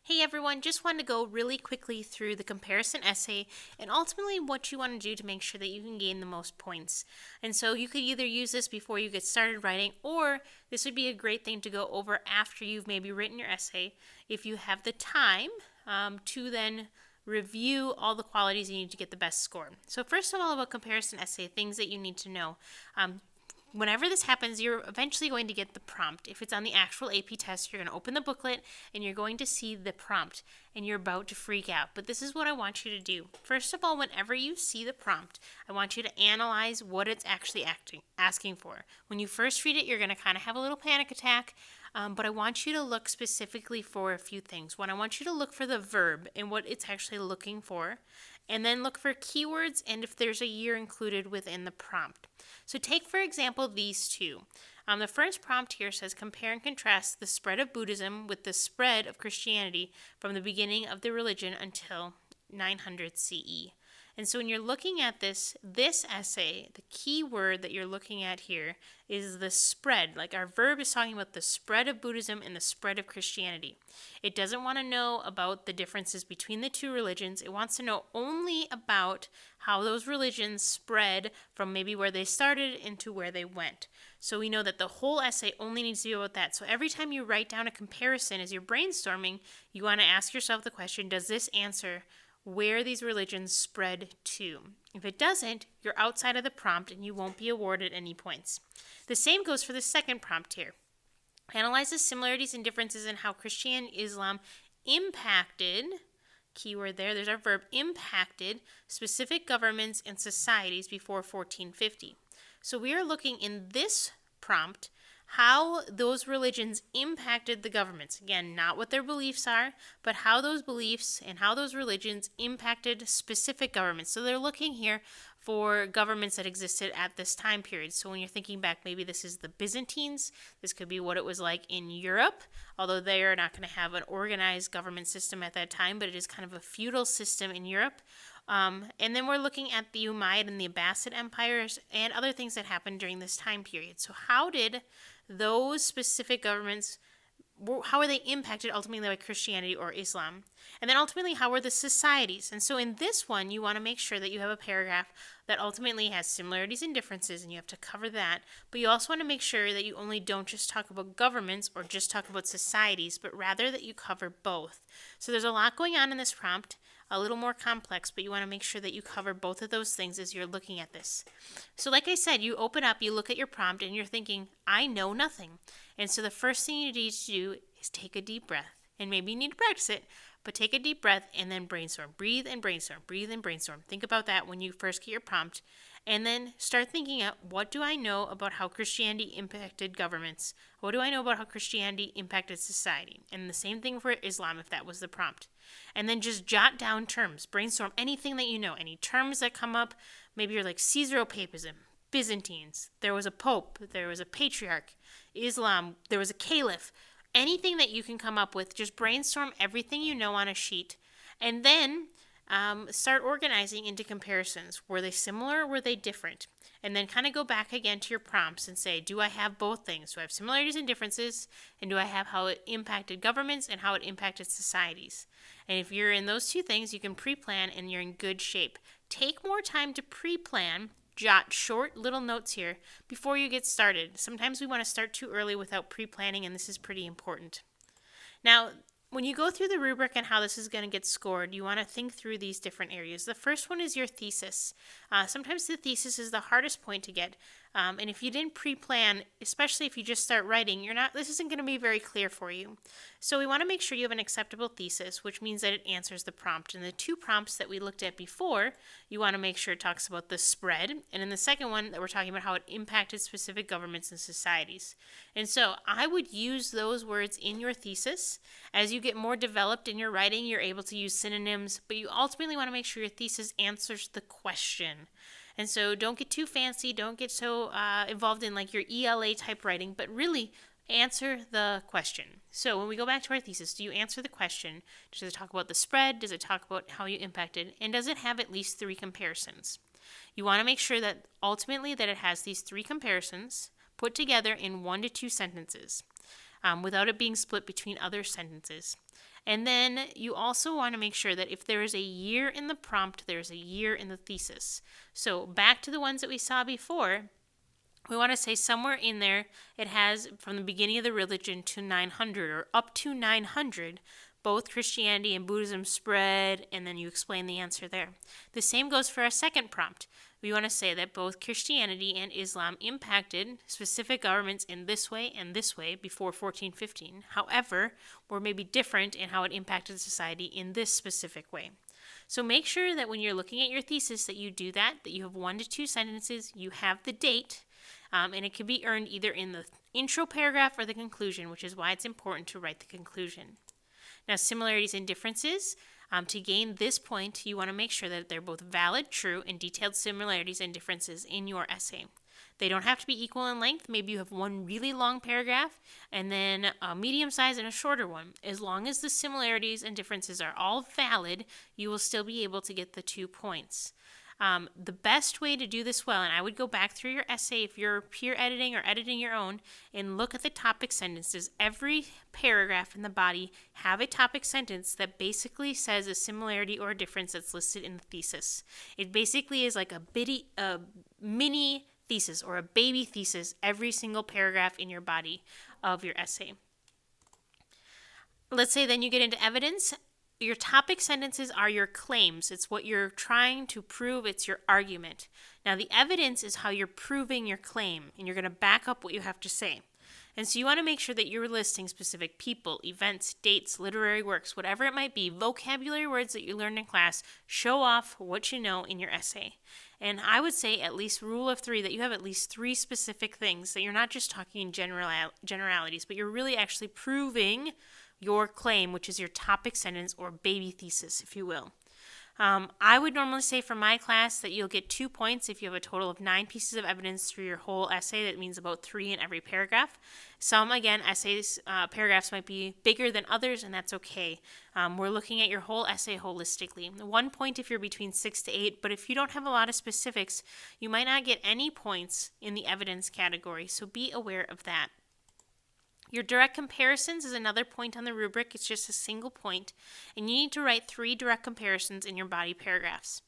Hey everyone, just wanted to go really quickly through the comparison essay and ultimately what you want to do to make sure that you can gain the most points. And so you could either use this before you get started writing, or this would be a great thing to go over after you've maybe written your essay if you have the time to then review all the qualities you need to get the best score. So first of all, about comparison essay, things that you need to know. Whenever this happens, you're eventually going to get the prompt. If it's on the actual AP test, you're going to open the booklet and you're going to see the prompt and you're about to freak out. But this is what I want you to do. First of all, whenever you see the prompt, I want you to analyze what it's actually asking for. When you first read it, you're going to kind of have a little panic attack. But I want you to look specifically for a few things. One, I want you to look for the verb and what it's actually looking for, and then look for keywords and if there's a year included within the prompt. So take, for example, these two. The first prompt here says, compare and contrast the spread of Buddhism with the spread of Christianity from the beginning of the religion until 900 CE. And so when you're looking at this essay, the key word that you're looking at here is the spread. Like our verb is talking about the spread of Buddhism and the spread of Christianity. It doesn't want to know about the differences between the two religions. It wants to know only about how those religions spread from maybe where they started into where they went. So we know that the whole essay only needs to be about that. So every time you write down a comparison as you're brainstorming, you want to ask yourself the question, does this answer where these religions spread to? If it doesn't, you're outside of the prompt and you won't be awarded any points. The same goes for the second prompt here. Analyze the similarities and differences in how Christian Islam impacted, keyword there's our verb, impacted specific governments and societies before 1450. So we are looking in this prompt how those religions impacted the governments. Again, not what their beliefs are, but how those beliefs and how those religions impacted specific governments. So they're looking here for governments that existed at this time period. So when you're thinking back, maybe this is the Byzantines. This could be what it was like in Europe, although they are not going to have an organized government system at that time, but it is kind of a feudal system in Europe. And then we're looking at the Umayyad and the Abbasid empires and other things that happened during this time period. So how did those specific governments, how are they impacted ultimately by Christianity or Islam? And then ultimately, how are the societies? And so in this one, you want to make sure that you have a paragraph that ultimately has similarities and differences, and you have to cover that. But you also want to make sure that you only don't just talk about governments or just talk about societies, but rather that you cover both. So there's a lot going on in this prompt, a little more complex, but you want to make sure that you cover both of those things as you're looking at this. So like I said, you open up, you look at your prompt, and you're thinking, I know nothing. And so the first thing you need to do is take a deep breath. And maybe you need to practice it, but take a deep breath and then brainstorm. Breathe and brainstorm. Breathe and brainstorm. Think about that when you first get your prompt. And then start thinking out, what do I know about how Christianity impacted governments? What do I know about how Christianity impacted society? And the same thing for Islam, if that was the prompt. And then just jot down terms. Brainstorm anything that you know, any terms that come up. Maybe you're like Caesaropapism, Byzantines, there was a pope, there was a patriarch, Islam, there was a caliph. Anything that you can come up with, just brainstorm everything you know on a sheet. And then start organizing into comparisons. Were they similar or were they different? And then kind of go back again to your prompts and say, do I have both things? Do I have similarities and differences? And do I have how it impacted governments and how it impacted societies? And if you're in those two things, you can pre-plan and you're in good shape. Take more time to pre-plan. Jot short little notes here before you get started. Sometimes we want to start too early without pre-planning, and this is pretty important. Now, when you go through the rubric and how this is going to get scored, you want to think through these different areas. The first one is your thesis. Sometimes the thesis is the hardest point to get. And if you didn't pre-plan, especially if you just start writing, this isn't going to be very clear for you. So we want to make sure you have an acceptable thesis, which means that it answers the prompt. And the two prompts that we looked at before, you want to make sure it talks about the spread. And in the second one, that we're talking about how it impacted specific governments and societies. And so I would use those words in your thesis. As you get more developed in your writing, you're able to use synonyms, but you ultimately want to make sure your thesis answers the question. And so don't get too fancy, don't get so involved in like your ELA type writing, but really answer the question. So when we go back to our thesis, do you answer the question? Does it talk about the spread? Does it talk about how you impacted? And does it have at least 3 comparisons? You want to make sure that ultimately that it has these 3 comparisons put together in 1 to 2 sentences without it being split between other sentences. And then you also want to make sure that if there is a year in the prompt, there's a year in the thesis. So back to the ones that we saw before, we want to say somewhere in there it has from the beginning of the religion to 900 or up to 900, both Christianity and Buddhism spread, and then you explain the answer there. The same goes for our second prompt. We want to say that both Christianity and Islam impacted specific governments in this way and this way before 1415. However, were maybe different in how it impacted society in this specific way. So make sure that when you're looking at your thesis that you do that you have 1 to 2 sentences, you have the date, and it can be earned either in the intro paragraph or the conclusion, which is why it's important to write the conclusion. Now, similarities and differences. To gain this point, you want to make sure that they're both valid, true, and detailed similarities and differences in your essay. They don't have to be equal in length. Maybe you have one really long paragraph and then a medium size and a shorter one. As long as the similarities and differences are all valid, you will still be able to get the 2 points. The best way to do this well, and I would go back through your essay if you're peer editing or editing your own, and look at the topic sentences. Every paragraph in the body have a topic sentence that basically says a similarity or a difference that's listed in the thesis. It basically is like a mini thesis or a baby thesis, every single paragraph in your body of your essay. Let's say then you get into evidence. Your topic sentences are your claims. It's what you're trying to prove. It's your argument. Now, the evidence is how you're proving your claim, and you're going to back up what you have to say. And so you want to make sure that you're listing specific people, events, dates, literary works, whatever it might be, vocabulary words that you learned in class. Show off what you know in your essay. And I would say at least rule of 3, that you have at least 3 specific things, that you're not just talking in generalities, but you're really actually proving your claim, which is your topic sentence or baby thesis, if you will. I would normally say for my class that you'll get 2 points if you have a total of 9 pieces of evidence through your whole essay. That means about 3 in every paragraph. Some, again, essays, paragraphs might be bigger than others, and that's okay. We're looking at your whole essay holistically. 1 point if you're between 6 to 8, but if you don't have a lot of specifics, you might not get any points in the evidence category, so be aware of that. Your direct comparisons is another point on the rubric. It's just a single point, and you need to write 3 direct comparisons in your body paragraphs.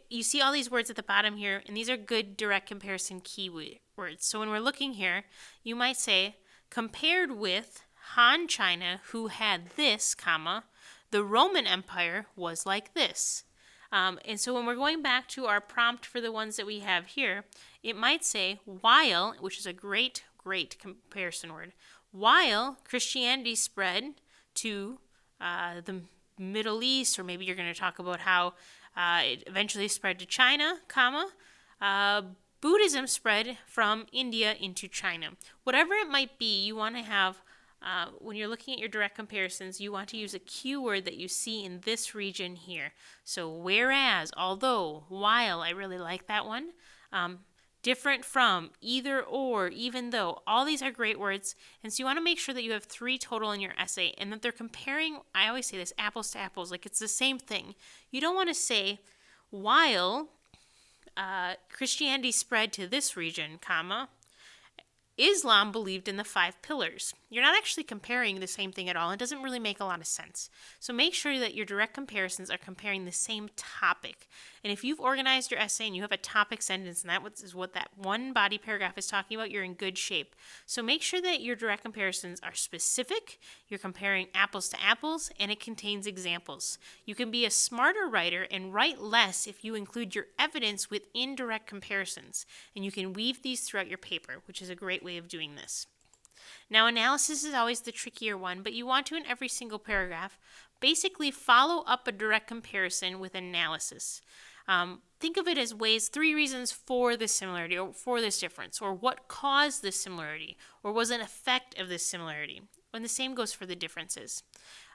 You see all these words at the bottom here, and these are good direct comparison keywords. So when we're looking here, you might say, compared with Han China, who had this, comma, the Roman Empire was like this. And so when we're going back to our prompt for the ones that we have here, it might say, while, which is a great comparison word, while Christianity spread to the Middle East, or maybe you're going to talk about how it eventually spread to China, comma, Buddhism spread from India into China. Whatever it might be, you want to have, when you're looking at your direct comparisons, you want to use a keyword that you see in this region here. So whereas, although, while, I really like that one. Different from, either or, even though. All these are great words, and so you want to make sure that you have 3 total in your essay, and that they're comparing, I always say this, apples to apples, like it's the same thing. You don't want to say, while Christianity spread to this region, comma, Islam believed in the 5 pillars. You're not actually comparing the same thing at all. It doesn't really make a lot of sense. So make sure that your direct comparisons are comparing the same topic. And if you've organized your essay and you have a topic sentence, and that is what that one body paragraph is talking about, you're in good shape. So make sure that your direct comparisons are specific, you're comparing apples to apples, and it contains examples. You can be a smarter writer and write less if you include your evidence with indirect comparisons. And you can weave these throughout your paper, which is a great way of doing this. Now, analysis is always the trickier one, but you want to, in every single paragraph, basically follow up a direct comparison with analysis. Think of it as 3 reasons for this similarity or for this difference, or what caused this similarity, or was an effect of this similarity. And the same goes for the differences.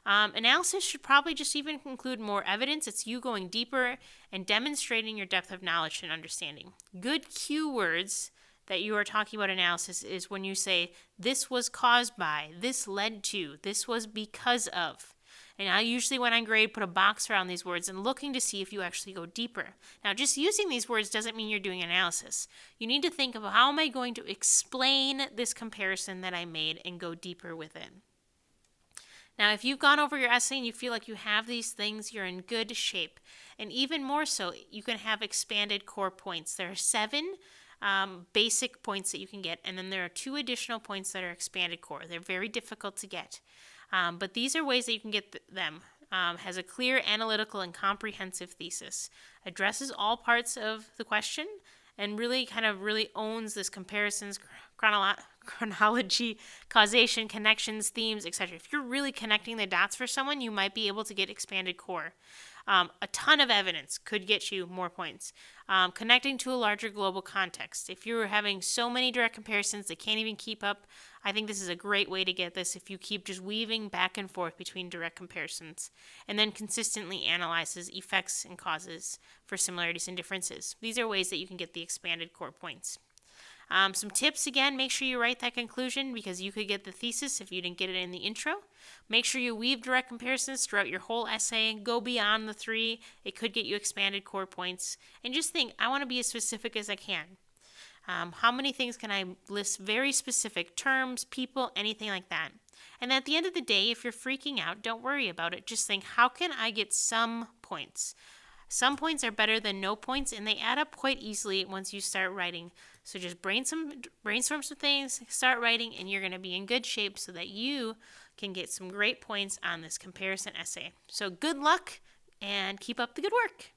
Analysis should probably just even include more evidence. It's you going deeper and demonstrating your depth of knowledge and understanding. Good keywords that you are talking about analysis is when you say, this was caused by, this led to, this was because of. And I usually, when I grade, put a box around these words and looking to see if you actually go deeper. Now, just using these words doesn't mean you're doing analysis. You need to think of how am I going to explain this comparison that I made and go deeper with it. Now, if you've gone over your essay and you feel like you have these things, you're in good shape. And even more so, you can have expanded core points. There are 7 basic points that you can get, and then there are 2 additional points that are expanded core. They're very difficult to get, but these are ways that you can get them. Has a clear analytical and comprehensive thesis, addresses all parts of the question, and really owns this comparisons, chronology, causation, connections, themes, etc. If you're really connecting the dots for someone, you might be able to get expanded core. A ton of evidence could get you more points. Connecting to a larger global context. If you're having so many direct comparisons that can't even keep up, I think this is a great way to get this if you keep just weaving back and forth between direct comparisons, and then consistently analyzes effects and causes for similarities and differences. These are ways that you can get the expanded core points. Some tips again, make sure you write that conclusion because you could get the thesis if you didn't get it in the intro. Make sure you weave direct comparisons throughout your whole essay. Go beyond the 3. It could get you expanded core points. And just think, I want to be as specific as I can. How many things can I list? Very specific terms, people, anything like that. And at the end of the day, if you're freaking out, don't worry about it. Just think, how can I get some points? Some points are better than no points, and they add up quite easily once you start writing. So just brainstorm some things, start writing, and you're going to be in good shape so that you can get some great points on this comparison essay. So good luck, and keep up the good work.